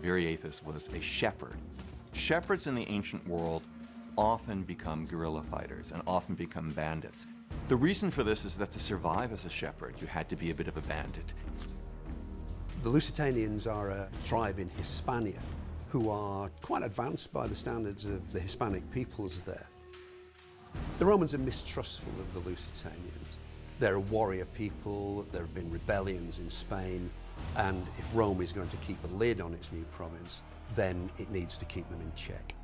VIRIATHUS was a shepherd. Shepherds in the ancient world often become guerrilla fighters and often become bandits. The reason for this is that to survive as a shepherd, you had to be a bit of a bandit. The Lusitanians are a tribe in Hispania who are quite advanced by the standards of the Hispanic peoples there. The Romans are mistrustful of the Lusitanians. They're a warrior people, there have been rebellions in Spain, and if Rome is going to keep a lid on its new province, then it needs to keep them in check.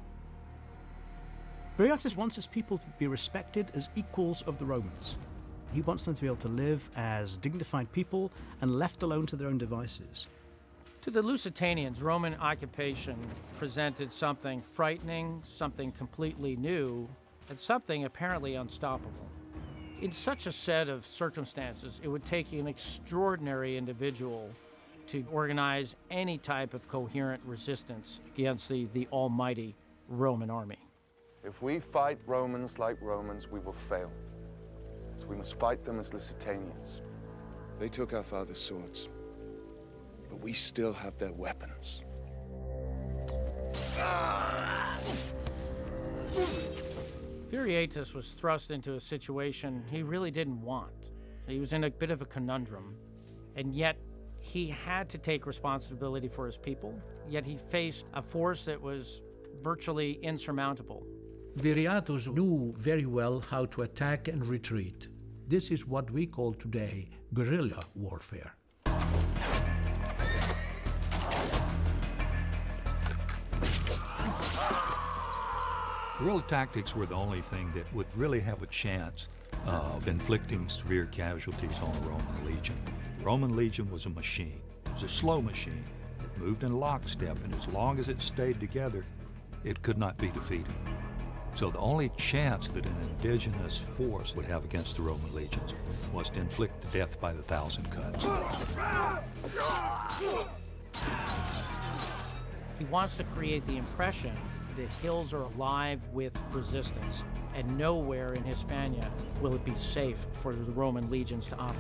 VIRIATHUS wants his people to be respected as equals of the Romans. He wants them to be able to live as dignified people and left alone to their own devices. To the Lusitanians, Roman occupation presented something frightening, something completely new, and something apparently unstoppable. In such a set of circumstances, it would take an extraordinary individual to organize any type of coherent resistance against the almighty Roman army. If we fight Romans like Romans, we will fail. So we must fight them as Lusitanians. They took our father's swords, but we still have their weapons. VIRIATHUS was thrust into a situation he really didn't want. He was in a bit of a conundrum, and yet he had to take responsibility for his people, yet he faced a force that was virtually insurmountable. VIRIATHUS knew very well how to attack and retreat. This is what we call today guerrilla warfare. Guerrilla tactics were the only thing that would really have a chance of inflicting severe casualties on the Roman legion. The Roman legion was a machine. It was a slow machine. It moved in lockstep, and as long as it stayed together, it could not be defeated. So the only chance that an indigenous force would have against the Roman legions was to inflict the death by the 1,000 cuts. He wants to create the impression the hills are alive with resistance, and nowhere in Hispania will it be safe for the Roman legions to operate.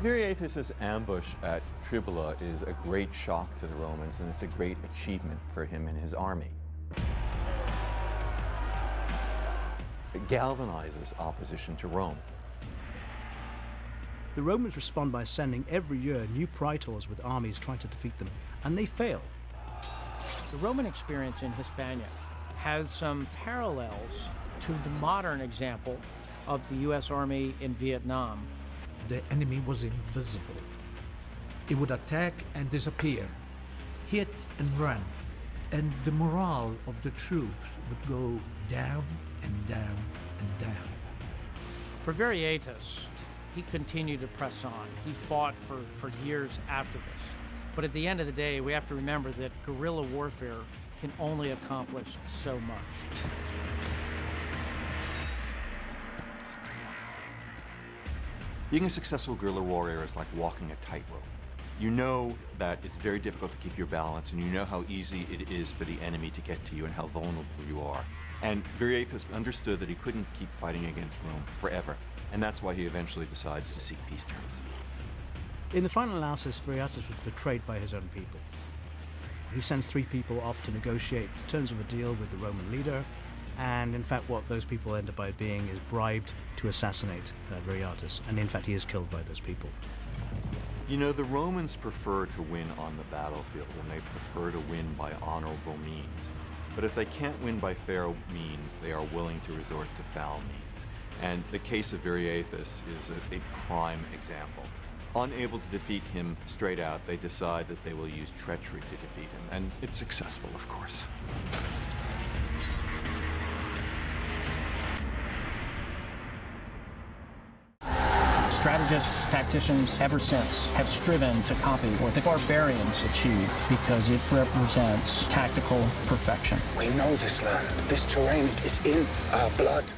VIRIATHUS' ambush at Tribula is a great shock to the Romans, and it's a great achievement for him and his army. It galvanizes opposition to Rome. The Romans respond by sending every year new praetors with armies trying to defeat them, and they fail. The Roman experience in Hispania has some parallels to the modern example of the U.S. Army in Vietnam. The enemy was invisible. It would attack and disappear, hit and run, and the morale of the troops would go down and down and down. For VIRIATHUS, he continued to press on. He fought for years after this. But at the end of the day, we have to remember that guerrilla warfare can only accomplish so much. Being a successful guerrilla warrior is like walking a tightrope. You know that it's very difficult to keep your balance, and you know how easy it is for the enemy to get to you and how vulnerable you are. And VIRIATHUS understood that he couldn't keep fighting against Rome forever, and that's why he eventually decides to seek peace terms. In the final analysis, VIRIATHUS was betrayed by his own people. He sends 3 people off to negotiate the terms of a deal with the Roman leader, and in fact what those people end up by being is bribed to assassinate VIRIATHUS, and in fact he is killed by those people. You know, the Romans prefer to win on the battlefield, and they prefer to win by honorable means. But if they can't win by fair means, they are willing to resort to foul means. And the case of VIRIATHUS is a prime example. Unable to defeat him straight out, they decide that they will use treachery to defeat him, and it's successful, of course. Strategists, tacticians, ever since, have striven to copy what the barbarians achieved because it represents tactical perfection. We know this land. This terrain is in our blood.